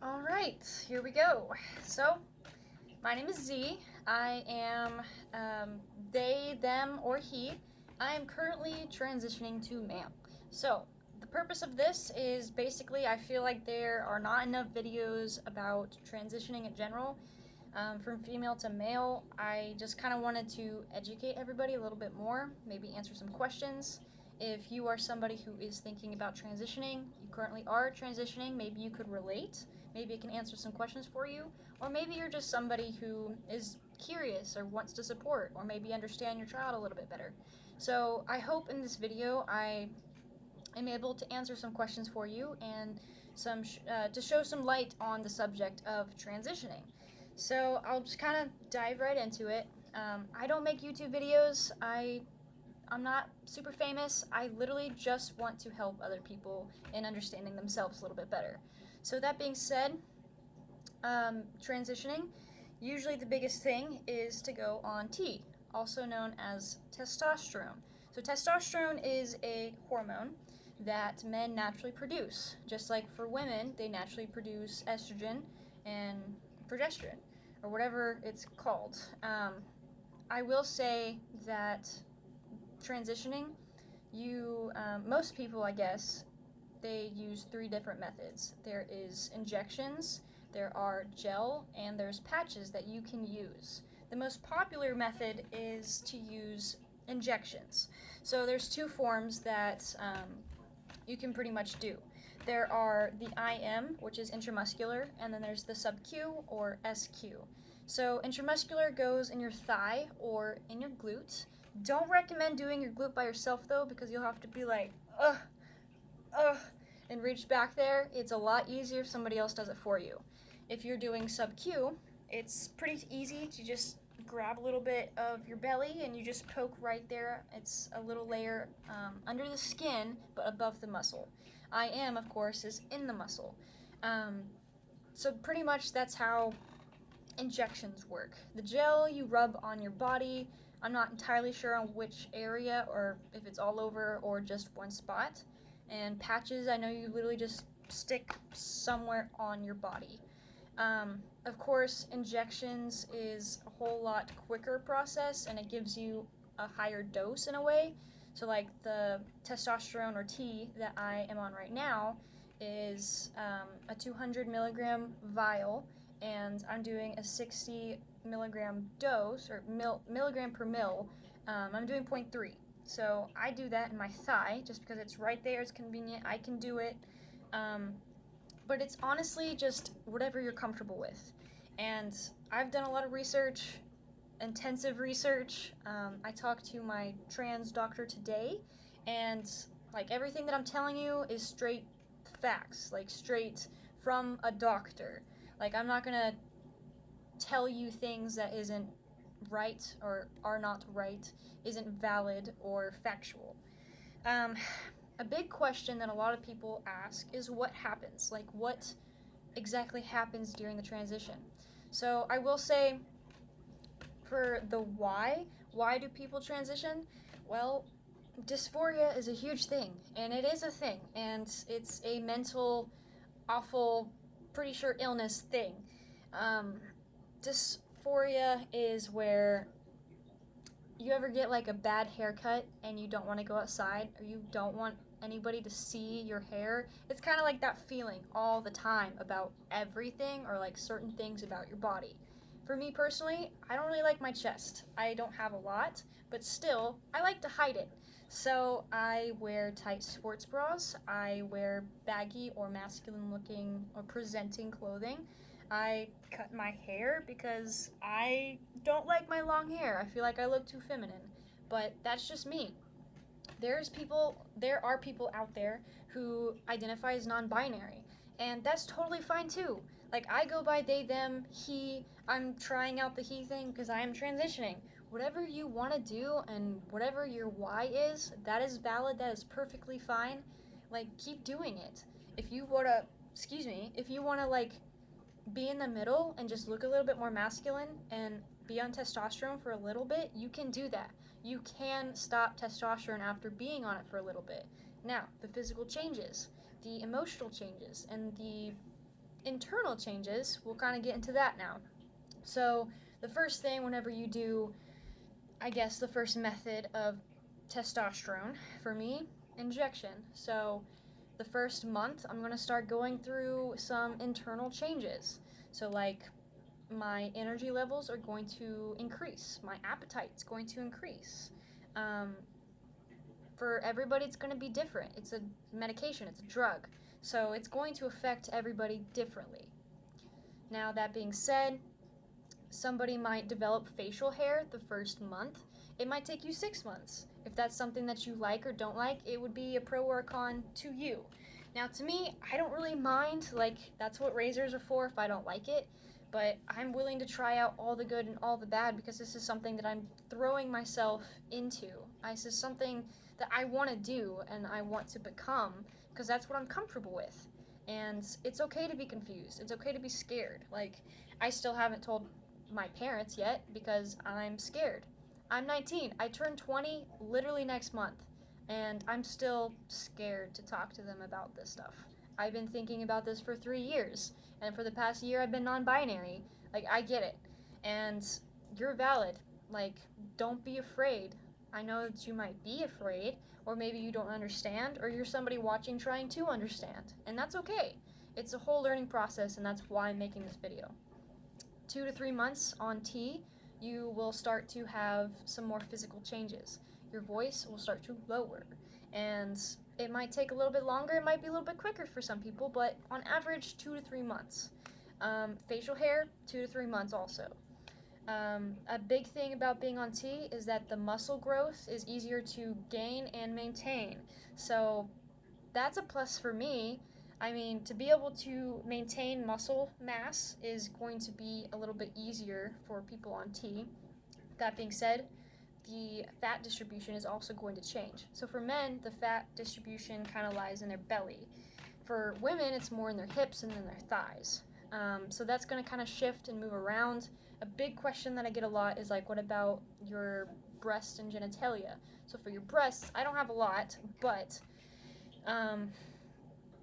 All right, here we go. So, my name is Z. I am they, them, or he. I am currently transitioning to male. So, the purpose of this is basically I feel like there are not enough videos about transitioning in general. From female to male, I just kind of wanted to educate everybody a little bit more, maybe answer some questions. If you are somebody who is thinking about transitioning, you currently are transitioning, maybe you could relate, maybe it can answer some questions for you, or maybe you're just somebody who is curious or wants to support, or maybe understand your child a little bit better. So I hope in this video I am able to answer some questions for you and to show some light on the subject of transitioning. So I'll just kind of dive right into it. I don't make YouTube videos. I'm not super famous. I literally just want to help other people in understanding themselves a little bit better. So that being said, transitioning, usually the biggest thing is to go on T, also known as testosterone. So testosterone is a hormone that men naturally produce. Just like for women, they naturally produce estrogen and progesterone, or whatever it's called. I will say that transitioning, most people, I guess, they use three different methods. There is injections, there are gel, and there's patches that you can use. The most popular method is to use injections. So there's two forms that you can pretty much do. There are the IM, which is intramuscular, and then there's the sub-Q or SQ. So intramuscular goes in your thigh or in your glute. Don't recommend doing your glute by yourself though, because you'll have to be like, ugh, ugh, and reach back there. It's a lot easier if somebody else does it for you. If you're doing sub-Q, it's pretty easy to just grab a little bit of your belly and you just poke right there. It's a little layer under the skin, but above the muscle. IM, of course, is in the muscle. So pretty much that's how injections work. The gel you rub on your body. I'm not entirely sure on which area or if it's all over or just one spot. And patches, I know you literally just stick somewhere on your body. Of course, injections is a whole lot quicker process and it gives you a higher dose in a way. So like the testosterone or T that I am on right now is a 200 milligram vial, and I'm doing a 60 milligram dose, or milligram per mil. I'm doing 0.3. So I do that in my thigh just because it's right there, it's convenient, I can do it. But it's honestly just whatever you're comfortable with. And I've done a lot of research, intensive research. I talked to my trans doctor today, and like everything that I'm telling you is straight facts, like straight from a doctor. Like I'm not gonna tell you things that isn't right or are not right, isn't valid or factual. Um, a big question that a lot of people ask is what happens? Like, what exactly happens during the transition? So, I will say for the why do people transition? Well, dysphoria is a huge thing, and it is a thing, and it's a mental, awful, pretty sure illness thing. Um, Dysphoria is where you ever get like a bad haircut and you don't want to go outside or you don't want anybody to see your hair. It's kind of like that feeling all the time about everything or like certain things about your body. For me personally, I don't really like my chest. I don't have a lot, but still, I like to hide it. So I wear tight sports bras, I wear baggy or masculine looking or presenting clothing. I cut my hair because I don't like my long hair. I feel like I look too feminine. But that's just me. There are people out there who identify as non-binary, and that's totally fine too. Like I go by they, them, he. I'm trying out the he thing because I am transitioning. Whatever you want to do and whatever your why is, that is valid. That is perfectly fine. Like keep doing it. If you wanna, if you wanna like be in the middle and just look a little bit more masculine and be on testosterone for a little bit, you can do that. You can stop testosterone after being on it for a little bit. Now, the physical changes, the emotional changes, and the internal changes, we'll kind of get into that now. So the first thing whenever you do, I guess the first method of testosterone, for me, injection. So the first month, I'm going to start going through some internal changes. So like my energy levels are going to increase. My appetite's going to increase. Um, for everybody, it's going to be different. It's a medication, it's a drug. So it's going to affect everybody differently. Now, that being said, somebody might develop facial hair the first month. It might take you 6 months. If that's something that you like or don't like, it would be a pro or a con to you. Now, to me, I don't really mind. Like, that's what razors are for if I don't like it. But I'm willing to try out all the good and all the bad because this is something that I'm throwing myself into. This is something that I want to do and I want to become because that's what I'm comfortable with. And it's okay to be confused. It's okay to be scared. Like, I still haven't told my parents yet because I'm scared. I'm 19. I turn 20 literally next month, and I'm still scared to talk to them about this stuff. I've been thinking about this for 3 years, and for the past year I've been non-binary. Like, I get it. And you're valid. Like, don't be afraid. I know that you might be afraid, or maybe you don't understand, or you're somebody watching trying to understand, and that's okay. It's a whole learning process, and that's why I'm making this video. 2 to 3 months on T, you will start to have some more physical changes. Your voice will start to lower, and it might take a little bit longer, it might be a little bit quicker for some people, but on average 2 to 3 months. Facial hair, 2 to 3 months also. A big thing about being on T is that the muscle growth is easier to gain and maintain. So that's a plus for me. I mean, to be able to maintain muscle mass is going to be a little bit easier for people on T. That being said, the fat distribution is also going to change. So for men, the fat distribution kind of lies in their belly. For women, it's more in their hips and then their thighs. So that's going to kind of shift and move around. A big question that I get a lot is like, what about your breasts and genitalia? So for your breasts, I don't have a lot, but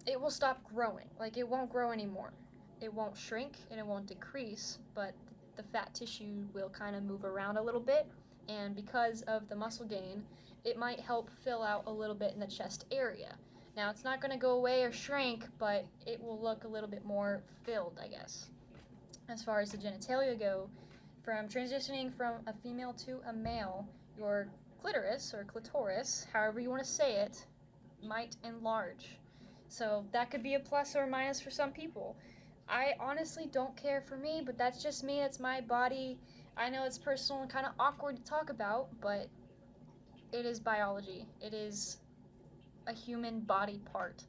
it will stop growing. Like, it won't grow anymore. It won't shrink and it won't decrease, but the fat tissue will kind of move around a little bit, and because of the muscle gain, it might help fill out a little bit in the chest area. Now, it's not going to go away or shrink, but it will look a little bit more filled, I guess. As far as the genitalia go, from transitioning from a female to a male, your clitoris or clitoris, however you want to say it, might enlarge. So that could be a plus or a minus for some people. I honestly don't care for me, but that's just me. That's my body. I know it's personal and kind of awkward to talk about, but it is biology. It is a human body part.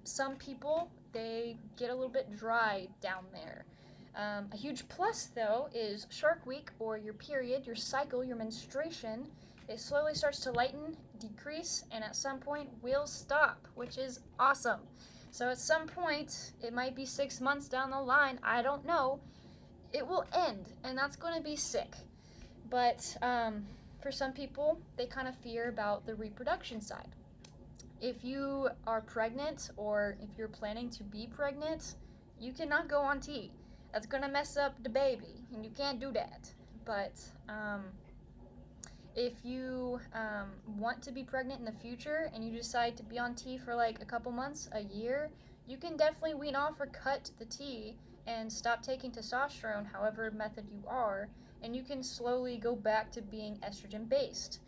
Some people, they get a little bit dry down there. A huge plus, though, is Shark Week, or your period, your cycle, your menstruation. It slowly starts to lighten, decrease, and at some point will stop, which is awesome. So at some point, it might be 6 months down the line, I don't know, it will end, and that's going to be sick. But for some people, they kind of fear about the reproduction side. If you are pregnant, or if you're planning to be pregnant, you cannot go on T. That's going to mess up the baby, and you can't do that. But if you want to be pregnant in the future and you decide to be on T for like a couple months, a year, you can definitely wean off or cut the T and stop taking testosterone, however method you are, and you can slowly go back to being estrogen based.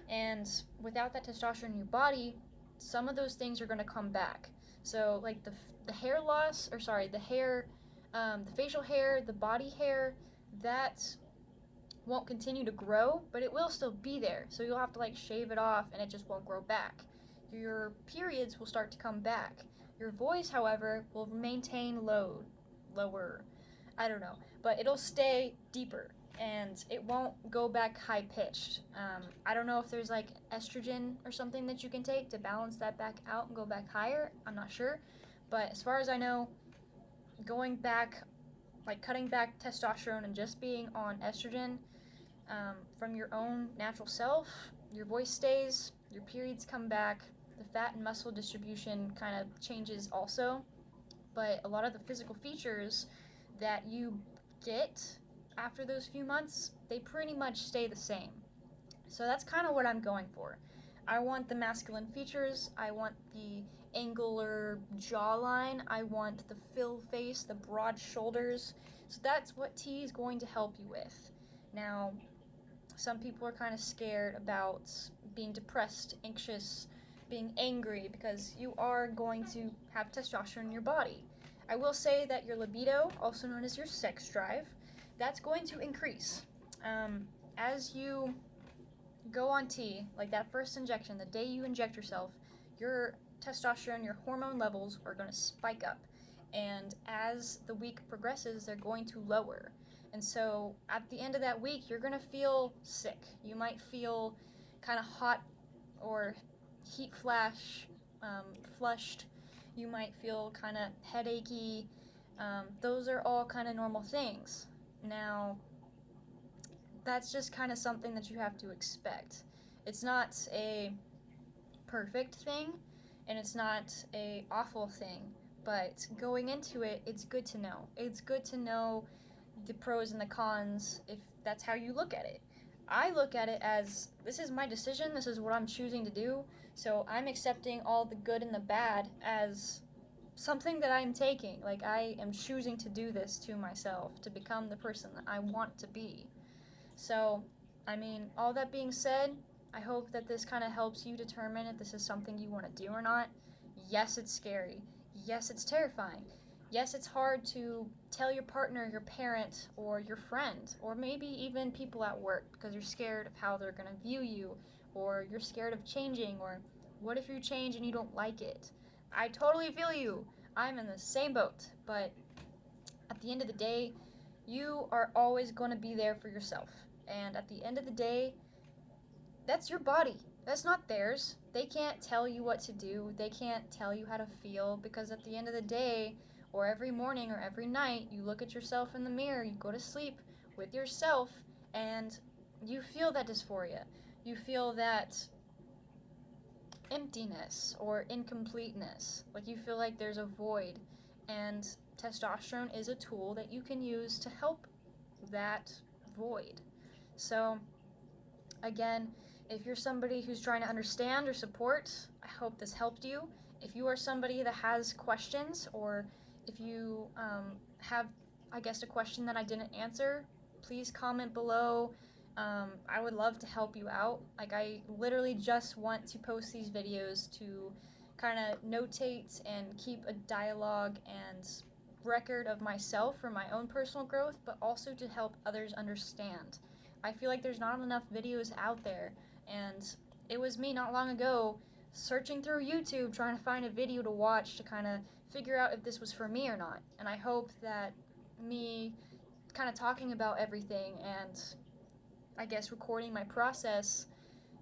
And without that testosterone in your body, some of those things are going to come back. So like the hair loss, or sorry, the hair, the facial hair, the body hair, that won't continue to grow, but it will still be there. So you'll have to like shave it off and it just won't grow back. Your periods will start to come back. Your voice, however, will maintain lower. I don't know, but it'll stay deeper and it won't go back high pitched. I don't know if there's like estrogen or something that you can take to balance that back out and go back higher. I'm not sure, but as far as I know, going back, like cutting back testosterone and just being on estrogen, from your own natural self, your voice stays, your periods come back, the fat and muscle distribution kind of changes also. but a lot of the physical features that you get after those few months, they pretty much stay the same. So that's kind of what I'm going for. I want the masculine features, I want the angular jawline, I want the fill face, the broad shoulders. So that's what T is going to help you with. Now, some people are kind of scared about being depressed, anxious, being angry, because you are going to have testosterone in your body. I will say that your libido, also known as your sex drive, that's going to increase. As you go on T, like that first injection, the day you inject yourself, your testosterone, your hormone levels are going to spike up. And as the week progresses, they're going to lower. And so at the end of that week, you're going to feel sick. You might feel kind of hot or heat flash, flushed. You might feel kind of headachy. Those are all kind of normal things. Now, that's just kind of something that you have to expect. It's not a perfect thing, and it's not a awful thing, but going into it, it's good to know. It's good to know the pros and the cons if that's how you look at it. I look at it as, this is my decision, this is what I'm choosing to do, so I'm accepting all the good and the bad as something that I'm taking. Like, I am choosing to do this to myself, to become the person that I want to be. So, I mean, all that being said, I hope that this kind of helps you determine if this is something you want to do or not. Yes, it's scary. Yes, it's terrifying. Yes, it's hard to tell your partner, your parent, or your friend, or maybe even people at work, because you're scared of how they're going to view you, or you're scared of changing, or what if you change and you don't like it? I totally feel you. I'm in the same boat, but at the end of the day, you are always going to be there for yourself. And at the end of the day, that's your body. That's not theirs. They can't tell you what to do. They can't tell you how to feel, because at the end of the day, or every morning or every night, you look at yourself in the mirror, you go to sleep with yourself, and you feel that dysphoria. You feel that emptiness or incompleteness. Like, you feel like there's a void. And testosterone is a tool that you can use to help that void. So, again, if you're somebody who's trying to understand or support, I hope this helped you. If you are somebody that has questions, or if you have, I guess, a question that I didn't answer, please comment below. I would love to help you out. Like, I literally just want to post these videos to kind of notate and keep a dialogue and record of myself for my own personal growth, but also to help others understand. I feel like there's not enough videos out there, and it was me not long ago searching through YouTube trying to find a video to watch to kind of figure out if this was for me or not. And I hope that me kind of talking about everything and, I guess, recording my process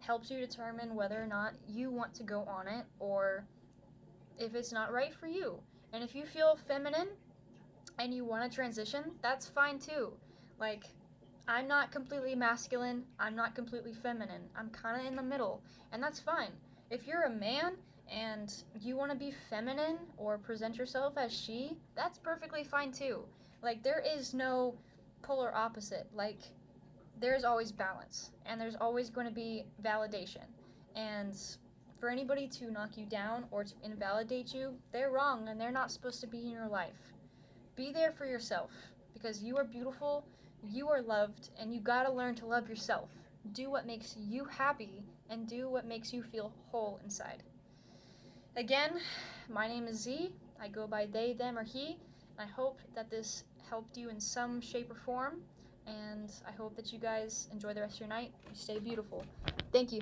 helps you determine whether or not you want to go on it, or if it's not right for you. And if you feel feminine and you want to transition, that's fine too. Like, I'm not completely masculine, I'm not completely feminine. I'm kind of in the middle, and that's fine. If you're a man and you want to be feminine or present yourself as she, that's perfectly fine too. Like, there is no polar opposite. Like, there's always balance, and there's always going to be validation. And for anybody to knock you down or to invalidate you, they're wrong, and they're not supposed to be in your life. Be there for yourself, because you are beautiful, you are loved, and you gotta learn to love yourself. Do what makes you happy, and do what makes you feel whole inside. Again, my name is Z. I go by they, them, or he. I hope that this helped you in some shape or form, and I hope that you guys enjoy the rest of your night. You stay beautiful. Thank you.